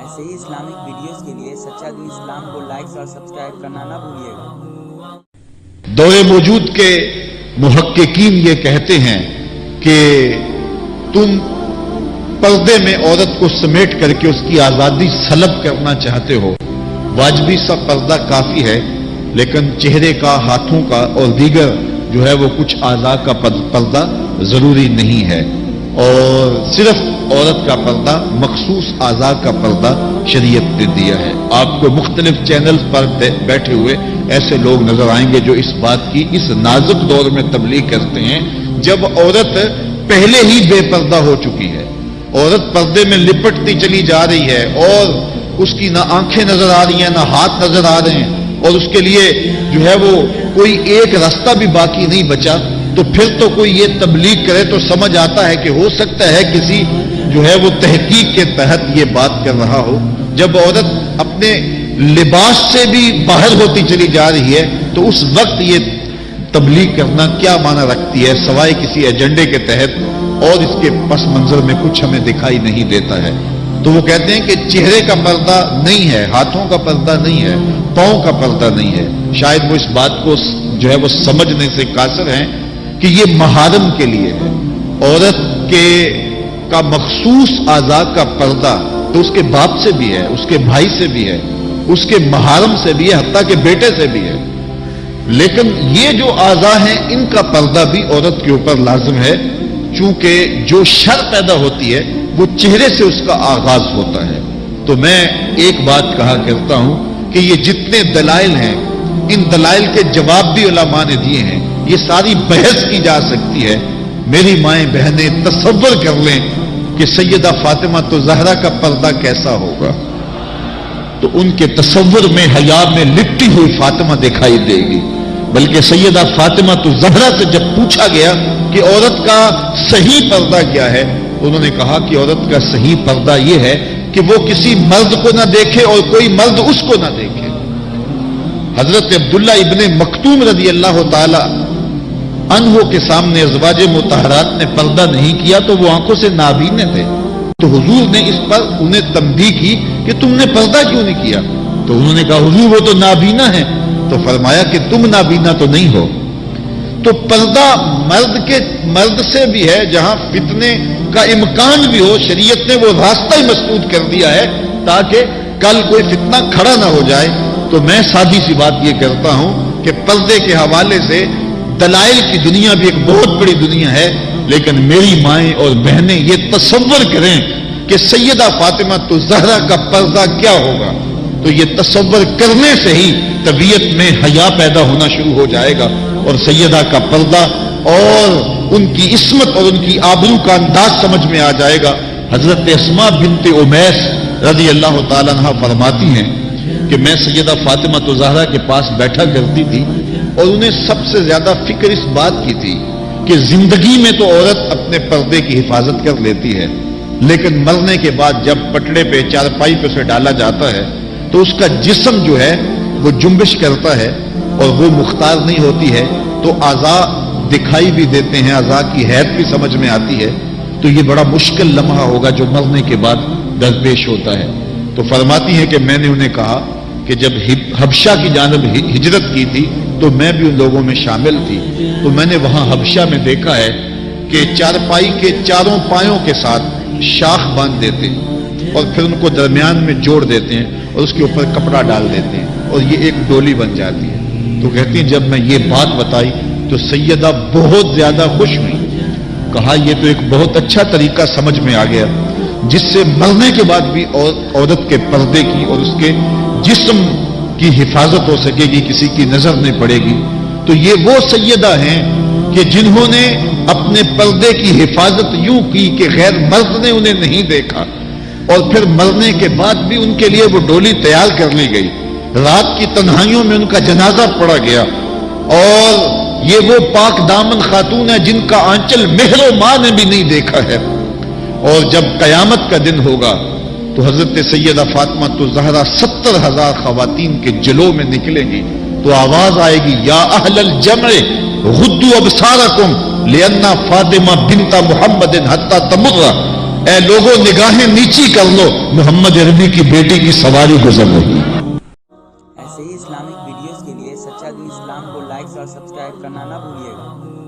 ایسے ہی Islamic videos کے لیے سچا دین اسلام کو لائک اور سبسکرائب کرنا نہ بھولیے گا۔ دور موجود کے محققین یہ کہتے ہیں کہ تم پردے میں عورت کو سمیٹ کر کے اس کی آزادی سلب کرنا چاہتے ہو، واجبی سا پردہ کافی ہے، لیکن چہرے کا، ہاتھوں کا اور دیگر جو ہے وہ کچھ اعضاء کا پردہ ضروری نہیں ہے، اور صرف عورت کا پردہ، مخصوص اعضاء کا پردہ شریعت نے دیا ہے۔ آپ کو مختلف چینلز پر بیٹھے ہوئے ایسے لوگ نظر آئیں گے جو اس بات کی اس نازک دور میں تبلیغ کرتے ہیں جب عورت پہلے ہی بے پردہ ہو چکی ہے، عورت پردے میں لپٹتی چلی جا رہی ہے اور اس کی نہ آنکھیں نظر آ رہی ہیں نہ ہاتھ نظر آ رہے ہیں، اور اس کے لیے جو ہے وہ کوئی ایک راستہ بھی باقی نہیں بچا، تو پھر تو کوئی یہ تبلیغ کرے تو سمجھ آتا ہے کہ ہو سکتا ہے کسی جو ہے وہ تحقیق کے تحت یہ بات کر رہا ہو۔ جب عورت اپنے لباس سے بھی باہر ہوتی چلی جا رہی ہے تو اس وقت یہ تبلیغ کرنا کیا معنی رکھتی ہے سوائے کسی ایجنڈے کے تحت، اور اس کے پس منظر میں کچھ ہمیں دکھائی نہیں دیتا ہے۔ تو وہ کہتے ہیں کہ چہرے کا پردہ نہیں ہے، ہاتھوں کا پردہ نہیں ہے، پاؤں کا پردہ نہیں ہے۔ شاید وہ اس بات کو جو ہے وہ سمجھنے سے قاصر ہیں کہ یہ محارم کے لیے ہے۔ عورت کا مخصوص اعضاء کا پردہ تو اس کے باپ سے بھی ہے، اس کے بھائی سے بھی ہے، اس کے محارم سے بھی ہے، حتیٰ کہ بیٹے سے بھی ہے، لیکن یہ جو اعضاء ہیں ان کا پردہ بھی عورت کے اوپر لازم ہے، چونکہ جو شر پیدا ہوتی ہے وہ چہرے سے اس کا آغاز ہوتا ہے۔ تو میں ایک بات کہا کرتا ہوں کہ یہ جتنے دلائل ہیں ان دلائل کے جواب بھی علماء نے دیے ہیں، یہ ساری بحث کی جا سکتی ہے۔ میری مائیں بہنیں تصور کر لیں کہ سیدہ فاطمہ تو زہرا کا پردہ کیسا ہوگا، تو ان کے تصور میں حیا میں لپٹی ہوئی فاطمہ دکھائی دے گی، بلکہ سیدہ فاطمہ تو زہرا سے جب پوچھا گیا کہ عورت کا صحیح پردہ کیا ہے، انہوں نے کہا کہ عورت کا صحیح پردہ یہ ہے کہ وہ کسی مرد کو نہ دیکھے اور کوئی مرد اس کو نہ دیکھے۔ حضرت عبداللہ ابن مکتوم رضی اللہ تعالی عنہ کے سامنے ازواج مطہرات نے پردہ نہیں کیا تو وہ آنکھوں سے نابینے تھے، تو حضور نے اس پر انہیں تنبیہ کی کہ تم نے پردہ کیوں نہیں کیا؟ تو انہوں نے کہا حضور وہ تو نابینا ہے، تو فرمایا کہ تم نابینا تو نہیں ہو۔ تو پردہ مرد سے بھی ہے، جہاں فتنے کا امکان بھی ہو، شریعت نے وہ راستہ ہی مسدود کر دیا ہے تاکہ کل کوئی فتنہ کھڑا نہ ہو جائے۔ تو میں سادی سی بات یہ کرتا ہوں کہ پردے کے حوالے سے دلائل کی دنیا بھی ایک بہت بڑی دنیا ہے، لیکن میری مائیں اور بہنیں یہ تصور کریں کہ سیدہ فاطمہ تو زہرا کا پردہ کیا ہوگا، تو یہ تصور کرنے سے ہی طبیعت میں حیا پیدا ہونا شروع ہو جائے گا، اور سیدہ کا پردہ اور ان کی عصمت اور ان کی آبرو کا انداز سمجھ میں آ جائے گا۔ حضرت اسماء بنت امیس رضی اللہ تعالیٰ عنہ فرماتی ہیں کہ میں سیدہ فاطمہ تو زہرا کے پاس بیٹھا کرتی تھی، اور انہیں سب سے زیادہ فکر اس بات کی تھی کہ زندگی میں تو عورت اپنے پردے کی حفاظت کر لیتی ہے، لیکن مرنے کے بعد جب پٹڑے پہ چارپائی پہ سے ڈالا جاتا ہے تو اس کا جسم جو ہے وہ جنبش کرتا ہے اور وہ مختار نہیں ہوتی ہے، تو اعضاء دکھائی بھی دیتے ہیں، اعضاء کی حیت بھی سمجھ میں آتی ہے، تو یہ بڑا مشکل لمحہ ہوگا جو مرنے کے بعد درپیش ہوتا ہے۔ تو فرماتی ہیں کہ میں نے انہیں کہا کہ جب حبشہ کی جانب ہجرت کی تھی تو میں بھی ان لوگوں میں شامل تھی، تو میں نے وہاں حبشہ میں دیکھا ہے کہ چارپائی کے چاروں پایوں کے ساتھ شاخ باندھ دیتے ہیں اور پھر ان کو درمیان میں جوڑ دیتے ہیں اور اس کے اوپر کپڑا ڈال دیتے ہیں اور یہ ایک ڈولی بن جاتی ہے۔ تو کہتی ہیں جب میں یہ بات بتائی تو سیدہ بہت زیادہ خوش ہوئی، کہا یہ تو ایک بہت اچھا طریقہ سمجھ میں آ گیا جس سے مرنے کے بعد بھی عورت کے پردے کی اور اس کے جسم کی حفاظت ہو سکے گی، کسی کی نظر نہیں پڑے گی۔ تو یہ وہ سیدہ ہیں کہ جنہوں نے اپنے پردے کی حفاظت یوں کی کہ غیر مرد نے انہیں نہیں دیکھا، اور پھر مرنے کے بعد بھی ان کے لیے وہ ڈولی تیار کر لی گئی، رات کی تنہائیوں میں ان کا جنازہ پڑا گیا، اور یہ وہ پاک دامن خاتون ہے جن کا آنچل مہر و ماں نے بھی نہیں دیکھا ہے۔ اور جب قیامت کا دن ہوگا تو حضرت سیدہ فاطمہ تو زہرا 70,000 خواتین کے جلو میں نکلیں گی، تو آواز آئے گی یا اہل الجمع غضوا ابصارکم لأن فاطمہ بنت محمد حتی تمر، اے لوگوں نگاہیں نیچی کر لو، محمد عربی کی بیٹی کی سواری گزر رہی ہے۔ ایسے ہی اسلامک ویڈیوز کے لیے سچا گی اسلام کو لائک اور سبسکرائب کرنا نہ بھولیے گا۔